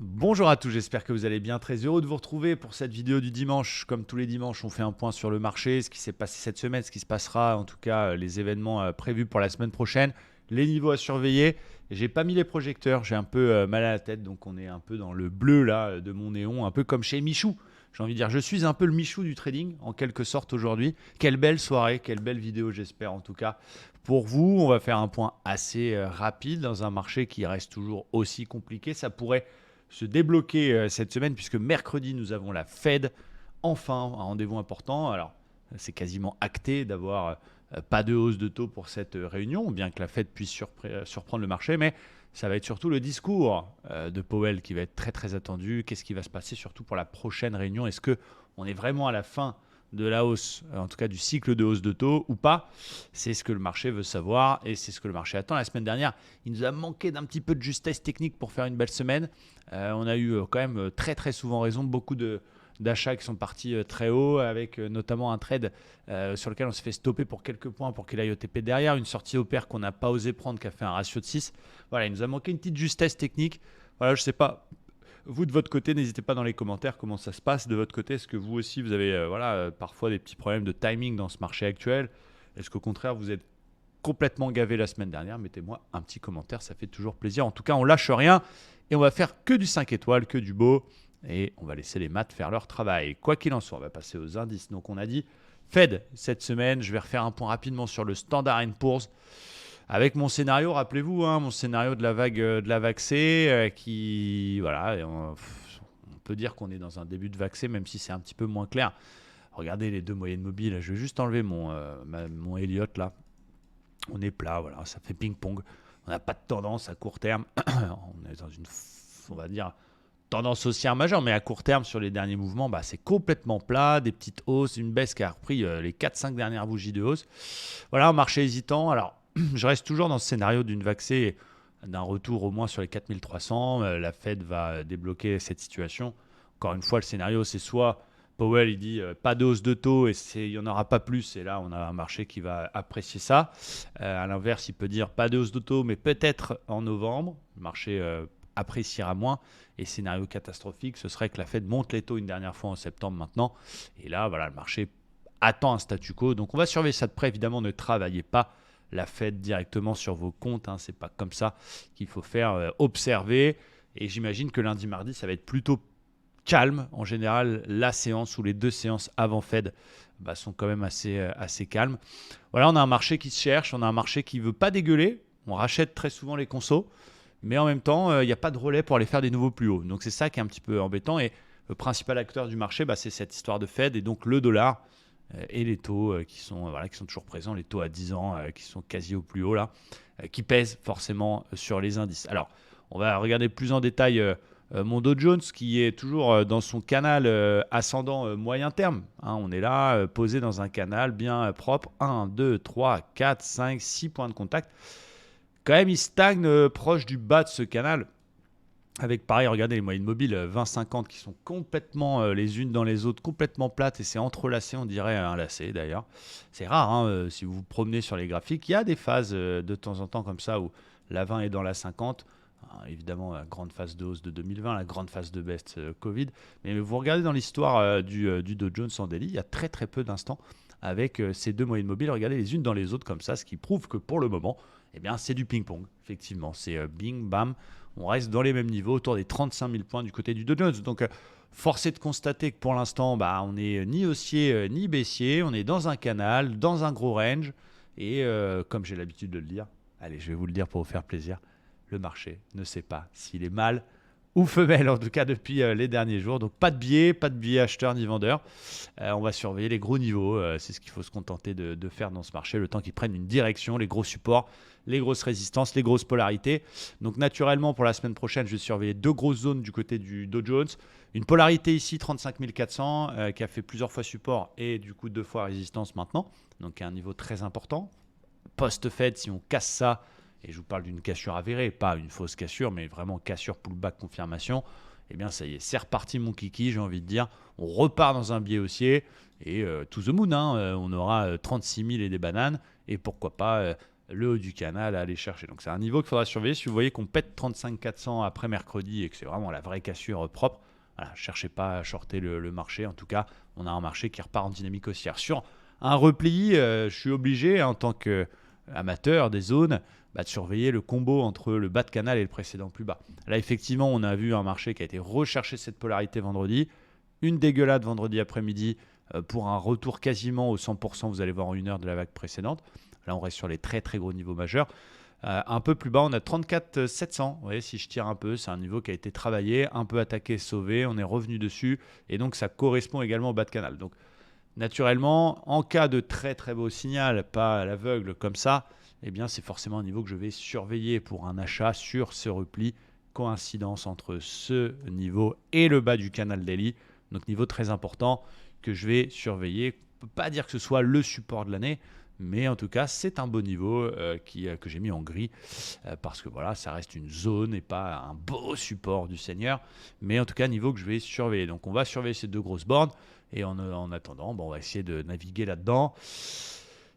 Bonjour à tous, j'espère que vous allez bien. Très heureux de vous retrouver pour cette vidéo du dimanche. Comme tous les dimanches, on fait un point sur le marché, ce qui s'est passé cette semaine, ce qui se passera, en tout cas les événements prévus pour la semaine prochaine, les niveaux à surveiller. J'ai pas mis les projecteurs, j'ai un peu mal à la tête, donc on est un peu dans le bleu là de mon néon, un peu comme chez Michou. J'ai envie de dire, je suis un peu le Michou du trading, en quelque sorte aujourd'hui. Quelle belle soirée, quelle belle vidéo, j'espère en tout cas. Pour vous, on va faire un point assez rapide dans un marché qui reste toujours aussi compliqué. Ça pourrait se débloquer cette semaine puisque mercredi nous avons la Fed, enfin un rendez-vous important. Alors c'est quasiment acté d'avoir pas de hausse de taux pour cette réunion, bien que la Fed puisse surprendre le marché, mais ça va être surtout le discours de Powell qui va être très très attendu. Qu'est-ce qui va se passer surtout pour la prochaine réunion? Est-ce que on est vraiment à la fin de la hausse, en tout cas du cycle de hausse de taux ou pas? C'est ce que le marché veut savoir et c'est ce que le marché attend. La semaine dernière, il nous a manqué d'un petit peu de justesse technique pour faire une belle semaine. On a eu quand même très très souvent raison, beaucoup d'achats qui sont partis très haut, avec notamment un trade sur lequel on s'est fait stopper pour quelques points pour qu'il aille au TP derrière, une sortie au pair qu'on n'a pas osé prendre qui a fait un ratio de 6. Voilà, il nous a manqué une petite justesse technique. Voilà, je ne sais pas, vous de votre côté, n'hésitez pas dans les commentaires comment ça se passe de votre côté. Est-ce que vous aussi, vous avez parfois des petits problèmes de timing dans ce marché actuel? Est-ce qu'au contraire, vous êtes complètement gavé la semaine dernière? Mettez-moi un petit commentaire, ça fait toujours plaisir. En tout cas, on lâche rien et on va faire que du 5 étoiles, que du beau. Et on va laisser les maths faire leur travail. Quoi qu'il en soit, on va passer aux indices. Donc on a dit Fed cette semaine. Je vais refaire un point rapidement sur le Standard & Poor's. Avec mon scénario, rappelez-vous, mon scénario de la vague C, qui, voilà, on peut dire qu'on est dans un début de vague C, même si c'est un petit peu moins clair. Regardez les deux moyennes mobiles. Je vais juste enlever mon Elliott là. On est plat, voilà, ça fait ping-pong. On n'a pas de tendance à court terme. On est dans une, on va dire, tendance haussière majeure, mais à court terme, sur les derniers mouvements, c'est complètement plat, des petites hausses, une baisse qui a repris les 4-5 dernières bougies de hausse. Voilà, un marché hésitant. Alors, je reste toujours dans ce scénario d'une vaccée, d'un retour au moins sur les 4300. La Fed va débloquer cette situation. Encore une fois, le scénario, c'est soit Powell, il dit pas de hausse de taux et il n'y en aura pas plus. Et là, on a un marché qui va apprécier ça. À l'inverse, il peut dire pas de hausse de taux, mais peut-être en novembre. Le marché appréciera moins. Et scénario catastrophique, ce serait que la Fed monte les taux une dernière fois en septembre maintenant. Et là, voilà, le marché attend un statu quo. Donc, on va surveiller ça de près. Évidemment, ne travaillez pas la Fed directement sur vos comptes. C'est pas comme ça qu'il faut faire. Observer. Et j'imagine que lundi, mardi, ça va être plutôt calme. En général, la séance ou les deux séances avant Fed sont quand même assez calmes. Voilà, on a un marché qui se cherche. On a un marché qui ne veut pas dégueuler. On rachète très souvent les consos. Mais en même temps, il n'y a pas de relais pour aller faire des nouveaux plus hauts. Donc c'est ça qui est un petit peu embêtant. Et le principal acteur du marché, c'est cette histoire de Fed et donc le dollar et les taux qui sont toujours présents, les taux à 10 ans qui sont quasi au plus haut là, qui pèsent forcément sur les indices. Alors, on va regarder plus en détail mon Dow Jones qui est toujours dans son canal ascendant moyen terme. On est là, posé dans un canal bien propre. 1, 2, 3, 4, 5, 6 points de contact. Quand même, il stagne proche du bas de ce canal. Avec pareil, regardez les moyennes mobiles 20-50 qui sont complètement les unes dans les autres, complètement plates et c'est entrelacé, on dirait un lacet d'ailleurs. C'est rare, si vous vous promenez sur les graphiques, il y a des phases de temps en temps comme ça où la 20 est dans la 50. Évidemment, la grande phase de hausse de 2020, la grande phase de baisse Covid. Mais vous regardez dans l'histoire du Dow Jones en daily, il y a très très peu d'instants avec ces deux moyennes mobiles, regardez les unes dans les autres comme ça, ce qui prouve que pour le moment, c'est du ping-pong. Effectivement, c'est bing, bam. On reste dans les mêmes niveaux, autour des 35 000 points du côté du Dow Jones. Donc, force est de constater que pour l'instant, on n'est ni haussier ni baissier. On est dans un canal, dans un gros range. Et comme j'ai l'habitude de le dire, allez, je vais vous le dire pour vous faire plaisir, le marché ne sait pas s'il est mâle ou femelle, en tout cas depuis les derniers jours. Donc, pas de biais acheteur ni vendeur. On va surveiller les gros niveaux. C'est ce qu'il faut se contenter de faire dans ce marché, le temps qu'ils prennent une direction, les gros supports, les grosses résistances, les grosses polarités. Donc naturellement, pour la semaine prochaine, je vais surveiller deux grosses zones du côté du Dow Jones. Une polarité ici, 35 400, qui a fait plusieurs fois support et du coup 2 fois résistance maintenant. Donc un niveau très important. Post-Fed, si on casse ça, et je vous parle d'une cassure avérée, pas une fausse cassure, mais vraiment cassure pullback confirmation, ça y est, c'est reparti mon kiki, j'ai envie de dire. On repart dans un biais haussier et to the moon, on aura 36 000 et des bananes et pourquoi pas le haut du canal à aller chercher. Donc c'est un niveau qu'il faudra surveiller. Si vous voyez qu'on pète 35 400 après mercredi et que c'est vraiment la vraie cassure propre, voilà, cherchez pas à shorter le marché. En tout cas, on a un marché qui repart en dynamique haussière. Sur un repli, je suis obligé, en tant qu'amateur des zones, de surveiller le combo entre le bas de canal et le précédent plus bas. Là, effectivement, on a vu un marché qui a été recherché cette polarité vendredi. Une dégueulade vendredi après-midi pour un retour quasiment au 100%, vous allez voir en 1 heure de la vague précédente. Là, on reste sur les très très gros niveaux majeurs. Un peu plus bas, on a 34 700. Vous voyez, si je tire un peu, c'est un niveau qui a été travaillé, un peu attaqué, sauvé. On est revenu dessus et donc ça correspond également au bas de canal. Donc naturellement, en cas de très très beau signal, pas à l'aveugle comme ça, eh bien c'est forcément un niveau que je vais surveiller pour un achat sur ce repli. Coïncidence entre ce niveau et le bas du canal daily. Donc niveau très important que je vais surveiller. On ne peut pas dire que ce soit le support de l'année, mais en tout cas c'est un beau niveau que j'ai mis en gris parce que voilà, ça reste une zone et pas un beau support du Seigneur, mais en tout cas niveau que je vais surveiller. Donc on va surveiller ces deux grosses bornes et en attendant, on va essayer de naviguer là-dedans.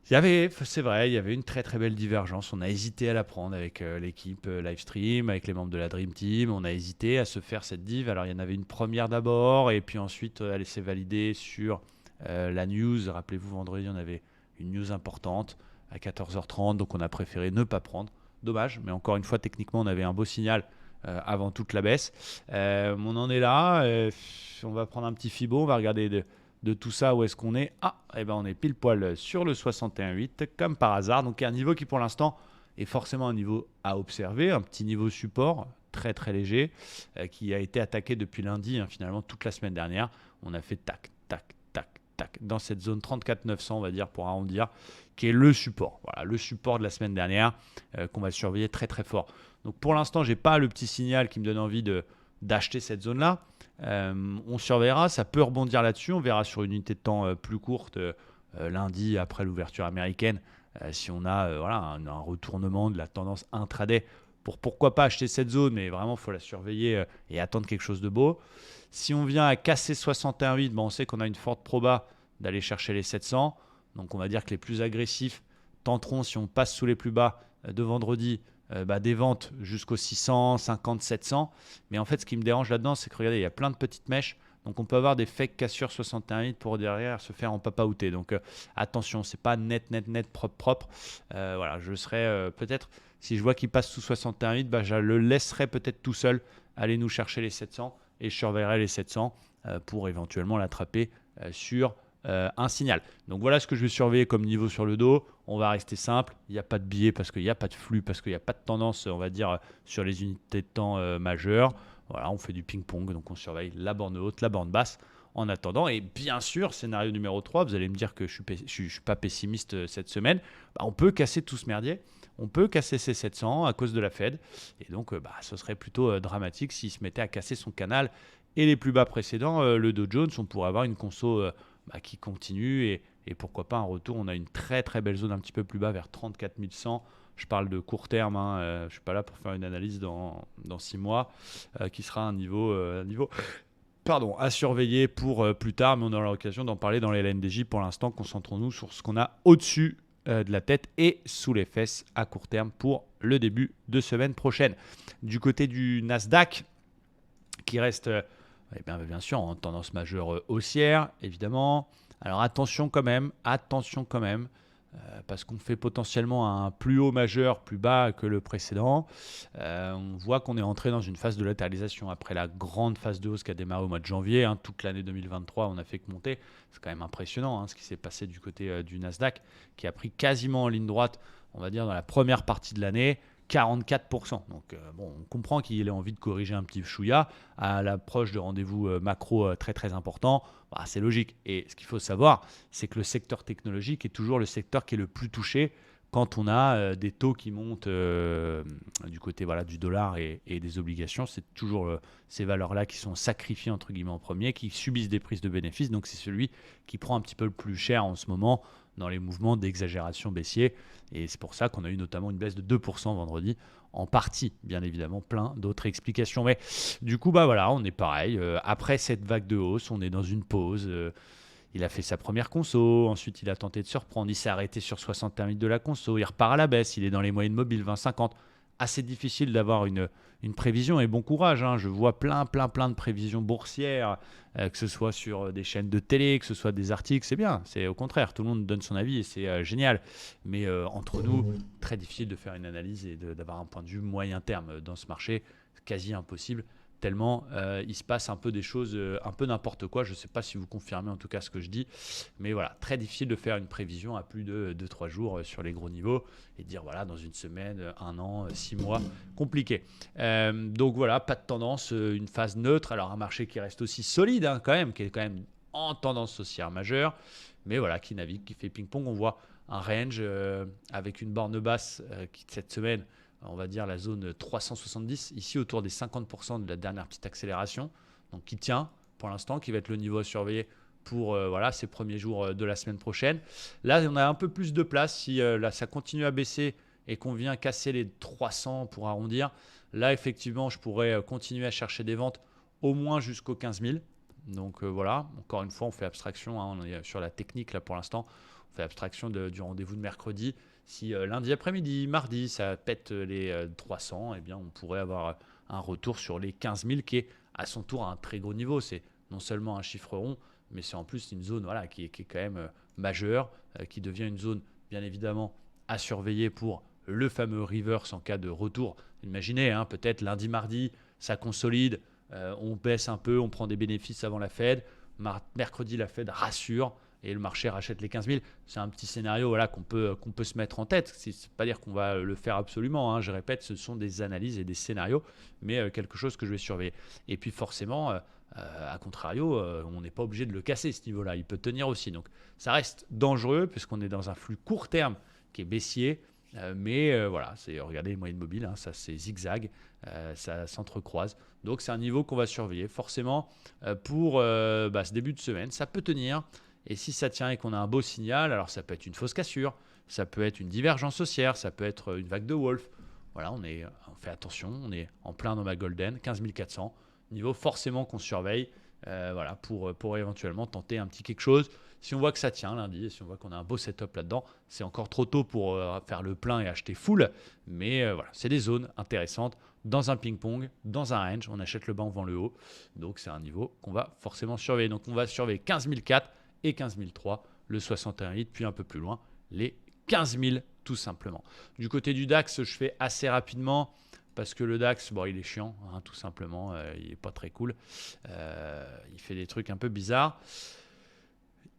C'est vrai, il y avait une très très belle divergence. On a hésité à la prendre avec l'équipe Livestream, avec les membres de la Dream Team. On a hésité à se faire cette div. Alors il y en avait une première d'abord, et puis ensuite elle s'est validée sur la news. Rappelez-vous, vendredi, on avait une news importante à 14h30, donc on a préféré ne pas prendre. Dommage, mais encore une fois, techniquement, on avait un beau signal avant toute la baisse. On en est là. On va prendre un petit fibo, on va regarder de tout ça, où est-ce qu'on est? On est pile poil sur le 61,8 comme par hasard. Donc un niveau qui pour l'instant est forcément un niveau à observer, un petit niveau support très très léger qui a été attaqué depuis lundi, finalement toute la semaine dernière. On a fait tac, tac, tac, tac dans cette zone 34 900, on va dire, pour arrondir, qui est le support. Voilà, le support de la semaine dernière qu'on va surveiller très très fort. Donc pour l'instant, j'ai pas le petit signal qui me donne envie d'acheter cette zone-là. On surveillera, ça peut rebondir là-dessus. On verra sur une unité de temps plus courte lundi après l'ouverture américaine si on a un retournement de la tendance intraday pour pourquoi pas acheter cette zone, mais vraiment il faut la surveiller et attendre quelque chose de beau. Si on vient à casser 61,8, on sait qu'on a une forte proba d'aller chercher les 700. Donc on va dire que les plus agressifs tenteront, si on passe sous les plus bas de vendredi, des ventes jusqu'aux 650, 700. Mais en fait, ce qui me dérange là-dedans, c'est que regardez, il y a plein de petites mèches. Donc on peut avoir des fake cassures 61,8 pour derrière se faire en papa-outer. Donc attention, c'est pas net, propre. Je serais peut-être, si je vois qu'il passe sous 61,8, je le laisserai peut-être tout seul aller nous chercher les 700 et je surveillerai les 700 pour éventuellement l'attraper sur un signal. Donc voilà ce que je vais surveiller comme niveau sur le dos. On va rester simple, il n'y a pas de biais parce qu'il n'y a pas de flux, parce qu'il n'y a pas de tendance, on va dire, sur les unités de temps majeures. Voilà, on fait du ping-pong, donc on surveille la borne haute, la borne basse en attendant. Et bien sûr, scénario numéro 3, vous allez me dire que je ne suis pas pessimiste cette semaine, on peut casser tout ce merdier. On peut casser ces 700 à cause de la Fed. Et donc, ce serait plutôt dramatique s'il se mettait à casser son canal. Et les plus bas précédents, le Dow Jones, on pourrait avoir une conso qui continue et pourquoi pas un retour. On a une très très belle zone un petit peu plus bas vers 34 100. Je parle de court terme, je ne suis pas là pour faire une analyse dans 6 mois, qui sera un niveau à surveiller pour plus tard, mais on aura l'occasion d'en parler dans les LNDJ. Pour l'instant, concentrons-nous sur ce qu'on a au-dessus de la tête et sous les fesses à court terme pour le début de semaine prochaine. Du côté du Nasdaq, qui reste bien sûr en tendance majeure haussière, évidemment. Alors attention quand même, parce qu'on fait potentiellement un plus haut majeur, plus bas que le précédent. On voit qu'on est entré dans une phase de latéralisation après la grande phase de hausse qui a démarré au mois de janvier. Toute l'année 2023, on a fait que monter. C'est quand même impressionnant ce qui s'est passé du côté du Nasdaq, qui a pris quasiment en ligne droite, on va dire, dans la première partie de l'année, 44%. Donc on comprend qu'il ait envie de corriger un petit chouïa à l'approche de rendez-vous macro très très important. C'est logique. Et ce qu'il faut savoir, c'est que le secteur technologique est toujours le secteur qui est le plus touché quand on a des taux qui montent du côté du dollar et des obligations. C'est toujours ces valeurs-là qui sont sacrifiées entre guillemets en premier, qui subissent des prises de bénéfices. Donc c'est celui qui prend un petit peu le plus cher en ce moment dans les mouvements d'exagération baissier. Et c'est pour ça qu'on a eu notamment une baisse de 2% vendredi, en partie, bien évidemment, plein d'autres explications. Mais du coup, on est pareil. Après cette vague de hausse, on est dans une pause. Il a fait sa première conso, ensuite il a tenté de se reprendre, il s'est arrêté sur 61 minutes de la conso, il repart à la baisse, il est dans les moyennes mobiles 20-50. Assez difficile d'avoir une prévision et bon courage, hein. Je vois plein de prévisions boursières, que ce soit sur des chaînes de télé, que ce soit des articles, c'est bien, c'est au contraire, tout le monde donne son avis et c'est génial. Mais entre nous, très difficile de faire une analyse et d'avoir un point de vue moyen terme dans ce marché, quasi impossible tellement il se passe un peu des choses, un peu n'importe quoi. Je ne sais pas si vous confirmez en tout cas ce que je dis, mais voilà, très difficile de faire une prévision à plus de 2-3 jours sur les gros niveaux et de dire voilà, dans une semaine, un an, 6 mois, compliqué. Donc voilà, pas de tendance, une phase neutre. Alors un marché qui reste aussi solide hein, quand même, qui est quand même en tendance haussière majeure, mais voilà, qui navigue, qui fait ping-pong. On voit un range avec une borne basse qui cette semaine, on va dire la zone 370, ici autour des 50% de la dernière petite accélération, donc qui tient pour l'instant, qui va être le niveau à surveiller pour voilà, ces premiers jours de la semaine prochaine. Là, on a un peu plus de place si là, ça continue à baisser et qu'on vient casser les 300 pour arrondir. Là, effectivement, je pourrais continuer à chercher des ventes au moins jusqu'aux 15 000. Donc voilà, encore une fois, on fait abstraction, hein, on est sur la technique là pour l'instant, on fait abstraction du rendez-vous de mercredi. Si lundi après-midi, mardi, ça pète les 300, eh bien, on pourrait avoir un retour sur les 15 000 qui est à son tour à un très gros niveau. C'est non seulement un chiffre rond, mais c'est en plus une zone voilà, qui est quand même majeure, qui devient une zone bien évidemment à surveiller pour le fameux reverse en cas de retour. Imaginez, hein, peut-être lundi, mardi, ça consolide, on baisse un peu, on prend des bénéfices avant la Fed. Mercredi, la Fed rassure et le marché rachète les 15 000. C'est un petit scénario voilà, qu'on peut se mettre en tête. Ce n'est pas dire qu'on va le faire absolument. Hein. Je répète, ce sont des analyses et des scénarios, mais quelque chose que je vais surveiller. Et puis forcément, à contrario, on n'est pas obligé de le casser ce niveau-là. Il peut tenir aussi. Donc ça reste dangereux puisqu'on est dans un flux court terme qui est baissier. Mais voilà, regardez les moyennes mobiles, hein, ça c'est zigzag, ça s'entrecroise. Donc c'est un niveau qu'on va surveiller. Forcément, pour ce début de semaine, ça peut tenir. Et si ça tient et qu'on a un beau signal, alors ça peut être une fausse cassure, ça peut être une divergence haussière, ça peut être une vague de Wolf. Voilà, on fait attention, on est en plein dans ma golden, 15 400, niveau forcément qu'on surveille voilà, pour éventuellement tenter un petit quelque chose. Si on voit que ça tient lundi, si on voit qu'on a un beau setup là-dedans, c'est encore trop tôt pour faire le plein et acheter full. Mais voilà, c'est des zones intéressantes dans un ping-pong, dans un range. On achète le bas, on vend le haut. Donc c'est un niveau qu'on va forcément surveiller. Donc on va surveiller 15 400 et 15 003, le 61,8, puis un peu plus loin, les 15 000 tout simplement. Du côté du DAX, je fais assez rapidement parce que le DAX, bon, il est chiant, hein, tout simplement, il n'est pas très cool. Il fait des trucs un peu bizarres.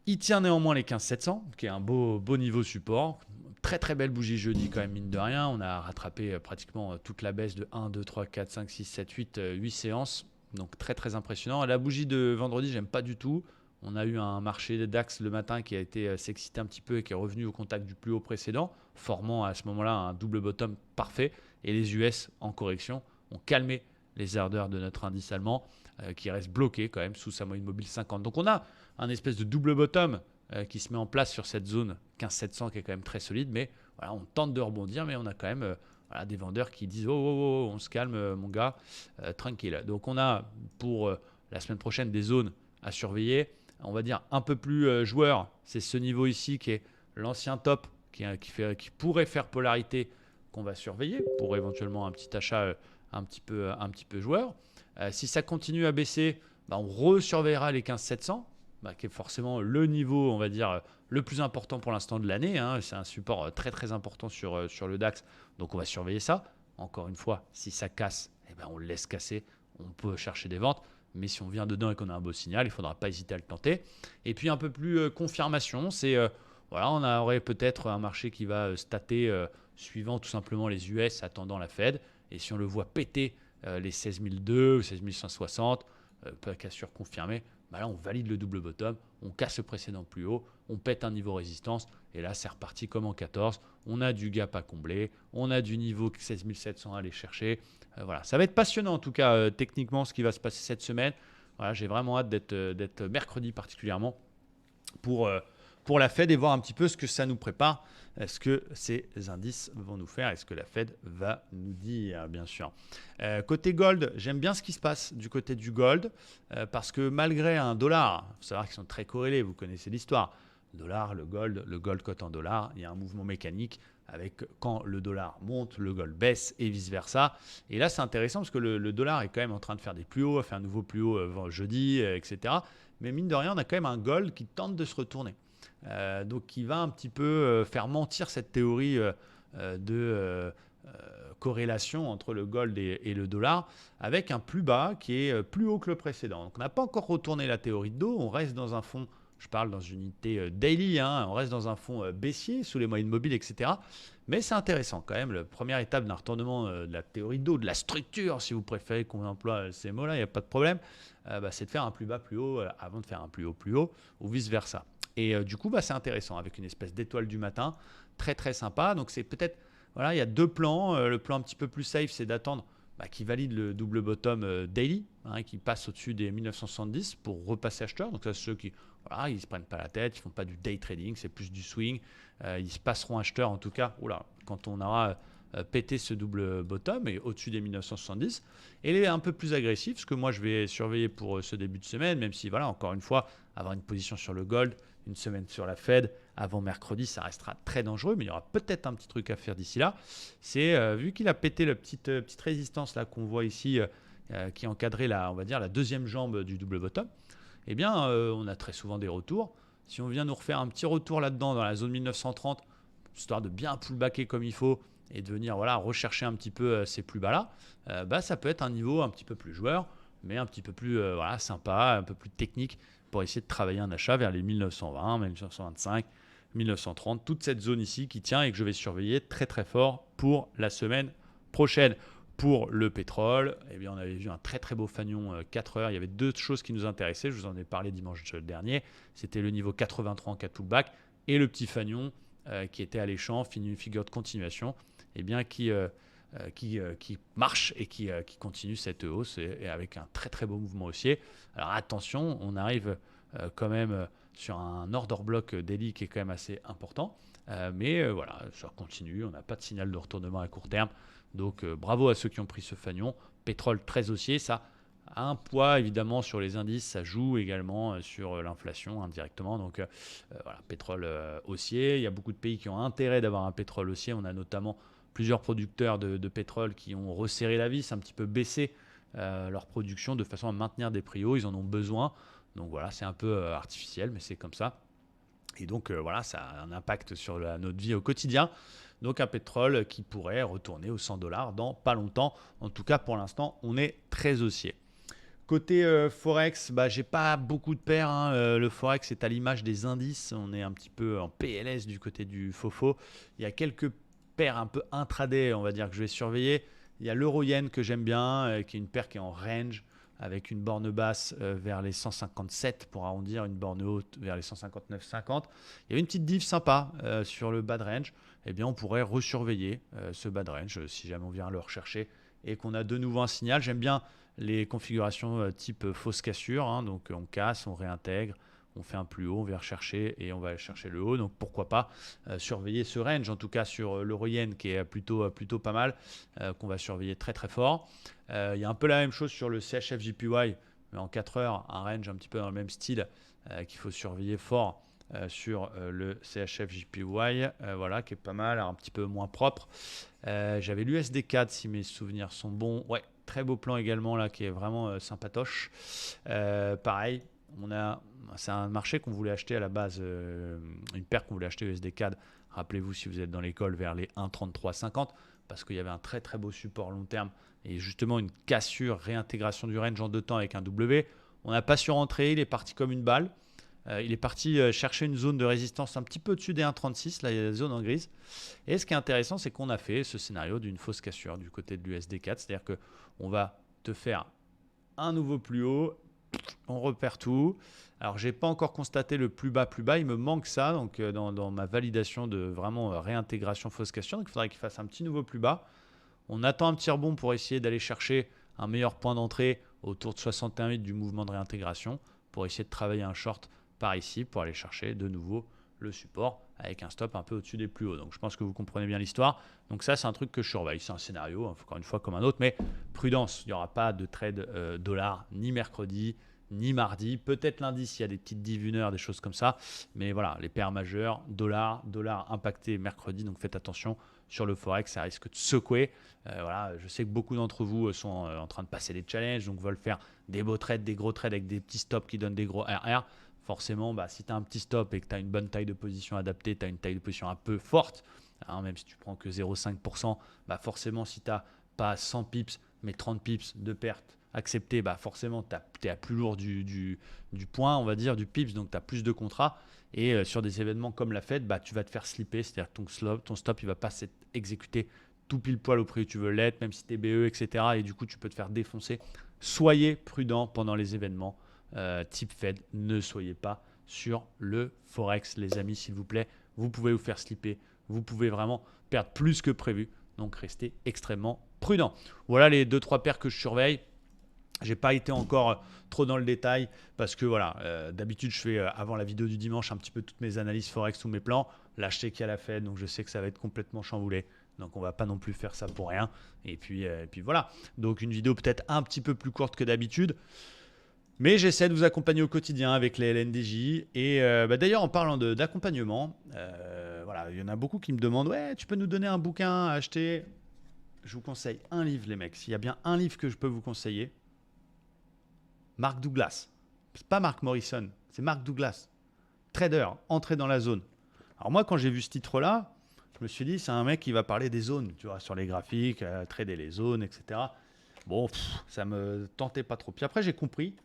Il tient néanmoins les 15 700, qui est un beau niveau support. Très très belle bougie jeudi quand même, mine de rien. On a rattrapé pratiquement toute la baisse de 1, 2, 3, 4, 5, 6, 7, 8 séances. Donc très très impressionnant. La bougie de vendredi, j'aime pas du tout. On a eu un marché DAX le matin qui a été s'exciter un petit peu et qui est revenu au contact du plus haut précédent, formant à ce moment-là un double bottom parfait. Et les US en correction ont calmé les ardeurs de notre indice allemand qui reste bloqué quand même sous sa moyenne mobile 50. Donc on a un espèce de double bottom qui se met en place sur cette zone 15-700 qui est quand même très solide. Mais voilà, on tente de rebondir, mais on a quand même voilà, des vendeurs qui disent oh, on se calme mon gars, tranquille. Donc on a pour la semaine prochaine des zones à surveiller. On va dire un peu plus joueur, c'est ce niveau ici qui est l'ancien top qui pourrait faire polarité qu'on va surveiller pour éventuellement un petit achat un petit peu joueur. Si ça continue à baisser, on resurveillera les 15 700, qui est forcément le niveau, on va dire, le plus important pour l'instant de l'année. Hein. C'est un support très très important sur le DAX, donc on va surveiller ça. Encore une fois, si ça casse, on le laisse casser, on peut chercher des ventes. Mais si on vient dedans et qu'on a un beau signal, il ne faudra pas hésiter à le tenter. Et puis un peu plus confirmation, c'est voilà, on aurait peut-être un marché qui va stater suivant tout simplement les US attendant la Fed. Et si on le voit péter les 16 200 ou 16 160, pas cassure confirmée, là on valide le double bottom, on casse le précédent plus haut, on pète un niveau résistance. Et là c'est reparti comme en 14. On a du gap à combler, on a du niveau 16 700 à aller chercher. Voilà, ça va être passionnant en tout cas techniquement ce qui va se passer cette semaine. Voilà, j'ai vraiment hâte d'être mercredi particulièrement pour pour la Fed et voir un petit peu ce que ça nous prépare. Est-ce que ces indices vont nous faire? Est-ce que la Fed va nous dire, bien sûr? Côté gold, j'aime bien ce qui se passe du côté du gold parce que malgré un dollar, il faut savoir qu'ils sont très corrélés, vous connaissez l'histoire. Le dollar, le gold cote en dollars, il y a un mouvement mécanique avec quand le dollar monte, le gold baisse et vice-versa. Et là, c'est intéressant parce que le dollar est quand même en train de faire des plus hauts, a fait un nouveau plus haut jeudi, etc. Mais mine de rien, on a quand même un gold qui tente de se retourner. Donc qui va un petit peu faire mentir cette théorie de corrélation entre le gold et le dollar avec un plus bas qui est plus haut que le précédent. Donc on n'a pas encore retourné la théorie de dos, on reste dans un fond, je parle dans une unité daily, hein, on reste dans un fond baissier sous les moyennes mobiles, etc. Mais c'est intéressant quand même, la première étape d'un retournement de la théorie de dos, de la structure, si vous préférez qu'on emploie ces mots-là, il n'y a pas de problème, c'est de faire un plus bas plus haut avant de faire un plus haut, ou vice-versa. Et du coup, c'est intéressant, avec une espèce d'étoile du matin, très très sympa. Donc c'est peut-être, voilà, il y a deux plans. Le plan un petit peu plus safe, c'est d'attendre qu'il valide le double bottom daily, hein, qui passe au-dessus des 1970 pour repasser acheteur. Donc ça, c'est ceux qui, voilà, ils ne se prennent pas la tête, ils ne font pas du day trading, c'est plus du swing. Ils se passeront acheteurs en tout cas, quand on aura pété ce double bottom et au-dessus des 1970. Et il est un peu plus agressif, ce que moi je vais surveiller pour ce début de semaine, même si, voilà, encore une fois, avoir une position sur le gold, une semaine sur la Fed, avant mercredi, ça restera très dangereux, mais il y aura peut-être un petit truc à faire d'ici là. C'est vu qu'il a pété la petite résistance là qu'on voit ici, qui encadrait on va dire la deuxième jambe du double bottom, eh bien, on a très souvent des retours. Si on vient nous refaire un petit retour là-dedans, dans la zone 1930, histoire de bien pullbacker comme il faut, et de venir rechercher un petit peu ces plus bas là, ça peut être un niveau un petit peu plus joueur, mais un petit peu plus sympa, un peu plus technique pour essayer de travailler un achat vers les 1920, 1925, 1930, toute cette zone ici qui tient et que je vais surveiller très très fort pour la semaine prochaine. Pour le pétrole, eh bien, on avait vu un très très beau fanion 4 heures. Il y avait deux choses qui nous intéressaient. Je vous en ai parlé dimanche dernier. C'était le niveau 83 en cas de pullback et le petit fanion qui était alléchant, une figure de continuation, eh bien, qui marche et qui continue cette hausse et avec un très très beau mouvement haussier. Alors attention, on arrive quand même sur un order block daily qui est quand même assez important. Mais voilà, ça continue, on n'a pas de signal de retournement à court terme. Donc bravo à ceux qui ont pris ce fanion. Pétrole très haussier, ça a un poids évidemment sur les indices, ça joue également sur l'inflation indirectement. Donc voilà, pétrole haussier. Il y a beaucoup de pays qui ont intérêt d'avoir un pétrole haussier. On a notamment plusieurs producteurs de pétrole qui ont resserré la vis, un petit peu baissé leur production de façon à maintenir des prix hauts. Ils en ont besoin. Donc voilà, c'est un peu artificiel, mais c'est comme ça. Et donc voilà, ça a un impact sur notre vie au quotidien. Donc un pétrole qui pourrait retourner aux 100 dollars dans pas longtemps. En tout cas, pour l'instant, on est très haussier. Côté Forex, j'ai pas beaucoup de paires, hein. Le Forex est à l'image des indices. On est un petit peu en PLS du côté du FOFO. Il y a quelques paires un peu intraday, on va dire, que je vais surveiller. Il y a l'euro-yen que j'aime bien, qui est une paire qui est en range, avec une borne basse vers les 157 pour arrondir, une borne haute vers les 159,50. Il y avait une petite div sympa sur le bas de range. Eh bien, on pourrait resurveiller ce bas de range si jamais on vient le rechercher et qu'on a de nouveau un signal. J'aime bien les configurations type fausse cassure, hein. Donc on casse, on réintègre, on fait un plus haut, on vient rechercher et on va aller chercher le haut. Donc pourquoi pas surveiller ce range, en tout cas sur l'euro-yen qui est plutôt pas mal, qu'on va surveiller très très fort. Il y a un peu la même chose sur le CHF-JPY, mais en 4 heures, un range un petit peu dans le même style qu'il faut surveiller fort sur le CHF-JPY, voilà, qui est pas mal, un petit peu moins propre. J'avais l'USD4 si mes souvenirs sont bons. Ouais, très beau plan également là qui est vraiment sympatoche. Pareil, c'est un marché qu'on voulait acheter à la base, une paire qu'on voulait acheter USD4. Rappelez-vous si vous êtes dans l'école vers les 1,3350 parce qu'il y avait un très très beau support long terme et justement une cassure, réintégration du range en 2 temps avec un W. On n'a pas su rentrer, il est parti comme une balle. Il est parti chercher une zone de résistance un petit peu au-dessus des 1,36. Là, il y a la zone en grise. Et ce qui est intéressant, c'est qu'on a fait ce scénario d'une fausse cassure du côté de l'USD4. C'est-à-dire qu'on va te faire un nouveau plus haut. On repère tout. Alors, je n'ai pas encore constaté le plus bas. Il me manque ça donc, dans ma validation de vraiment réintégration fausse cassure. Donc, il faudrait qu'il fasse un petit nouveau plus bas. On attend un petit rebond pour essayer d'aller chercher un meilleur point d'entrée autour de 61,8 du mouvement de réintégration pour essayer de travailler un short par ici pour aller chercher de nouveau le support avec un stop un peu au-dessus des plus hauts. Donc je pense que vous comprenez bien l'histoire. Donc ça, c'est un truc que je surveille. C'est un scénario, encore une fois, comme un autre, mais prudence. Il n'y aura pas de trade dollar ni mercredi, ni mardi. Peut-être lundi s'il y a des petites div 1 heure, des choses comme ça. Mais voilà, les paires majeures, dollar impacté mercredi. Donc faites attention sur le Forex, ça risque de secouer. Voilà, je sais que beaucoup d'entre vous sont en train de passer des challenges, donc veulent faire des beaux trades, des gros trades avec des petits stops qui donnent des gros RR. Forcément, si tu as un petit stop et que tu as une bonne taille de position adaptée, tu as une taille de position un peu forte, hein, même si tu prends que 0,5%, forcément, si tu n'as pas 100 pips, mais 30 pips de perte acceptée, forcément, tu es à plus lourd du point, on va dire, du pips, donc tu as plus de contrats. Et sur des événements comme la Fed, tu vas te faire slipper, c'est-à-dire que ton stop, il ne va pas s'être exécuté tout pile poil au prix où tu veux l'être, même si tu es BE, etc. Et du coup, tu peux te faire défoncer. Soyez prudent pendant les événements type Fed. Ne soyez pas sur le Forex, les amis, s'il vous plaît. Vous pouvez vous faire slipper. Vous pouvez vraiment perdre plus que prévu. Donc, restez extrêmement prudent. Voilà les 2-3 paires que je surveille. J'ai pas été encore trop dans le détail parce que voilà, d'habitude je fais avant la vidéo du dimanche un petit peu toutes mes analyses Forex, tous mes plans. Là, je sais qu'il y a la Fed, donc je sais que ça va être complètement chamboulé. Donc on va pas non plus faire ça pour rien. Et puis voilà. Donc une vidéo peut-être un petit peu plus courte que d'habitude. Mais j'essaie de vous accompagner au quotidien avec les LNDJ. Et d'ailleurs, en parlant d'accompagnement, voilà, il y en a beaucoup qui me demandent ouais, tu peux nous donner un bouquin à acheter. Je vous conseille un livre, les mecs. S'il y a bien un livre que je peux vous conseiller, Mark Douglas. C'est pas Mark Morrison, c'est Mark Douglas. Trader, entré dans la zone. Alors moi, quand j'ai vu ce titre-là, je me suis dit, c'est un mec qui va parler des zones, tu vois, sur les graphiques, trader les zones, etc. Bon, ça me tentait pas trop. Puis après, j'ai compris que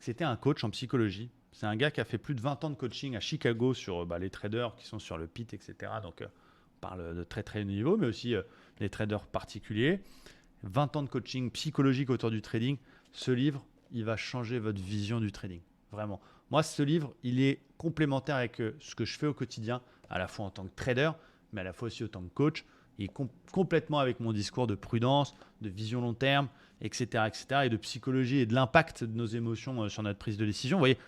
c'était un coach en psychologie. C'est un gars qui a fait plus de 20 ans de coaching à Chicago sur les traders qui sont sur le pit, etc. Donc, on parle de très très haut niveau, mais aussi les traders particuliers. 20 ans de coaching psychologique autour du trading. Ce livre, il va changer votre vision du trading. Vraiment. Moi, ce livre, il est complémentaire avec ce que je fais au quotidien, à la fois en tant que trader, mais à la fois aussi en tant que coach. Il est complètement avec mon discours de prudence, de vision long terme, etc., et de psychologie et de l'impact de nos émotions sur notre prise de décision. Vous voyez,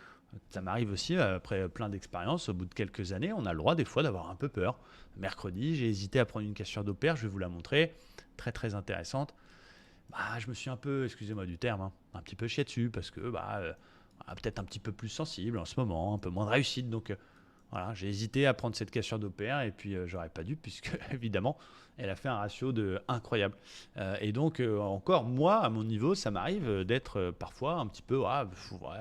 ça m'arrive aussi, après plein d'expériences, au bout de quelques années, on a le droit des fois d'avoir un peu peur. Mercredi, j'ai hésité à prendre une cassure d'opère, je vais vous la montrer, très très intéressante. Je me suis un peu, excusez-moi du terme, un petit peu chié dessus parce que peut-être un petit peu plus sensible en ce moment, un peu moins de réussite. Donc voilà, j'ai hésité à prendre cette cassure d'opère et puis j'aurais pas dû puisque évidemment elle a fait un ratio incroyable. Et donc encore moi à mon niveau, ça m'arrive d'être parfois un petit peu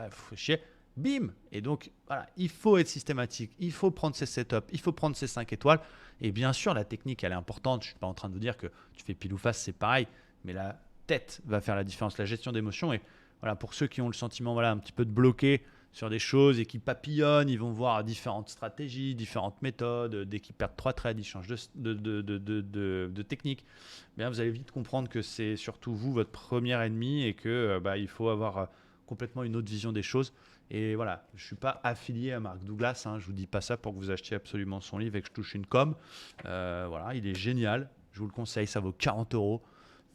faut chier. Bim. Et donc voilà, il faut être systématique, il faut prendre ses setups, il faut prendre ses 5 étoiles. Et bien sûr, la technique elle est importante. Je suis pas en train de vous dire que tu fais pile ou face, c'est pareil, mais la tête va faire la différence, la gestion d'émotions. Et voilà, pour ceux qui ont le sentiment un petit peu de bloquer sur des choses et qui papillonnent, ils vont voir différentes stratégies, différentes méthodes. Dès qu'ils perdent 3 trades, ils changent de technique. Bien, vous allez vite comprendre que c'est surtout vous, votre premier ennemi, et que il faut avoir complètement une autre vision des choses. Et voilà, je ne suis pas affilié à Mark Douglas, je ne vous dis pas ça pour que vous achetiez absolument son livre et que je touche une com. Voilà, il est génial, je vous le conseille, ça vaut 40 €.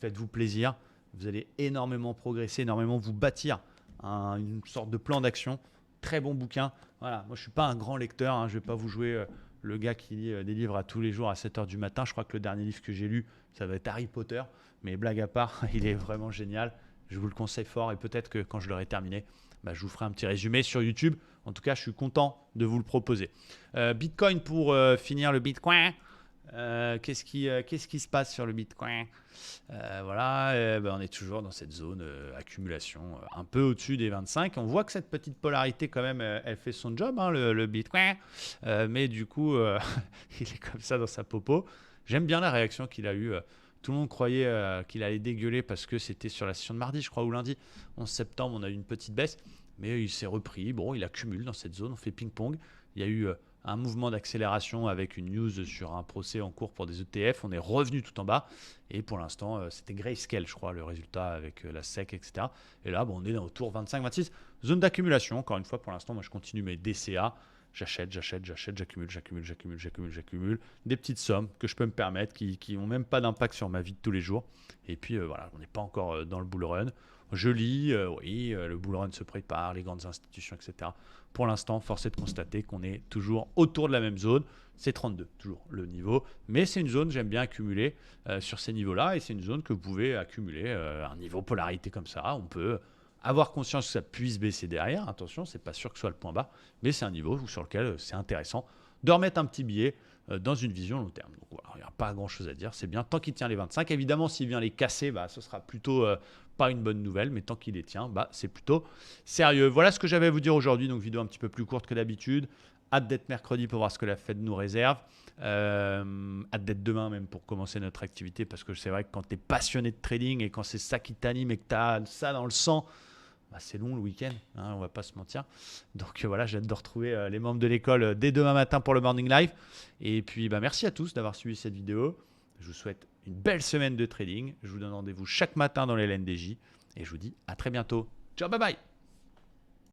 Faites-vous plaisir, vous allez énormément progresser, énormément vous bâtir une sorte de plan d'action. Très bon bouquin. Voilà, moi je ne suis pas un grand lecteur, je ne vais pas vous jouer le gars qui lit des livres à tous les jours à 7 h du matin. Je crois que le dernier livre que j'ai lu, ça va être Harry Potter. Mais blague à part, il est vraiment génial. Je vous le conseille fort et peut-être que quand je l'aurai terminé, je vous ferai un petit résumé sur YouTube. En tout cas, je suis content de vous le proposer. Bitcoin pour finir le Bitcoin. Qu'est-ce qui se passe sur le Bitcoin? Voilà, on est toujours dans cette zone accumulation un peu au-dessus des 25. On voit que cette petite polarité quand même, elle fait son job, le Bitcoin. Mais du coup, il est comme ça dans sa popo. J'aime bien la réaction qu'il a eue. Tout le monde croyait qu'il allait dégueuler parce que c'était sur la session de mardi, je crois, ou lundi. 11 septembre, on a eu une petite baisse. Mais il s'est repris. Bon, il accumule dans cette zone. On fait ping-pong. Il y a eu un mouvement d'accélération avec une news sur un procès en cours pour des ETF. On est revenu tout en bas. Et pour l'instant, c'était Grayscale, je crois, le résultat avec la SEC, etc. Et là, on est autour 25-26. Zone d'accumulation. Encore une fois, pour l'instant, moi, je continue mes DCA. J'achète, j'accumule. Des petites sommes que je peux me permettre qui n'ont même pas d'impact sur ma vie de tous les jours. Et puis, voilà, on n'est pas encore dans le bull run. Je lis, oui, le bull run se prépare, les grandes institutions, etc. Pour l'instant, force est de constater qu'on est toujours autour de la même zone. C'est 32, toujours le niveau. Mais c'est une zone, j'aime bien accumuler sur ces niveaux-là. Et c'est une zone que vous pouvez accumuler un niveau polarité comme ça. On peut avoir conscience que ça puisse baisser derrière. Attention, c'est pas sûr que ce soit le point bas. Mais c'est un niveau sur lequel c'est intéressant de remettre un petit billet dans une vision long terme. Donc voilà, il n'y a pas grand-chose à dire. C'est bien tant qu'il tient les 25. Évidemment, s'il vient les casser, ce sera plutôt pas une bonne nouvelle. Mais tant qu'il les tient, c'est plutôt sérieux. Voilà ce que j'avais à vous dire aujourd'hui. Donc vidéo un petit peu plus courte que d'habitude. Hâte d'être mercredi pour voir ce que la Fed nous réserve. Hâte d'être demain même pour commencer notre activité. Parce que c'est vrai que quand tu es passionné de trading et quand c'est ça qui t'anime et que tu as ça dans le sang, c'est long le week-end, hein, on va pas se mentir. Donc voilà, j'ai hâte de retrouver les membres de l'école dès demain matin pour le Morning Live. Et puis merci à tous d'avoir suivi cette vidéo. Je vous souhaite une belle semaine de trading. Je vous donne rendez-vous chaque matin dans les LNDJ. Et je vous dis à très bientôt. Ciao, bye bye.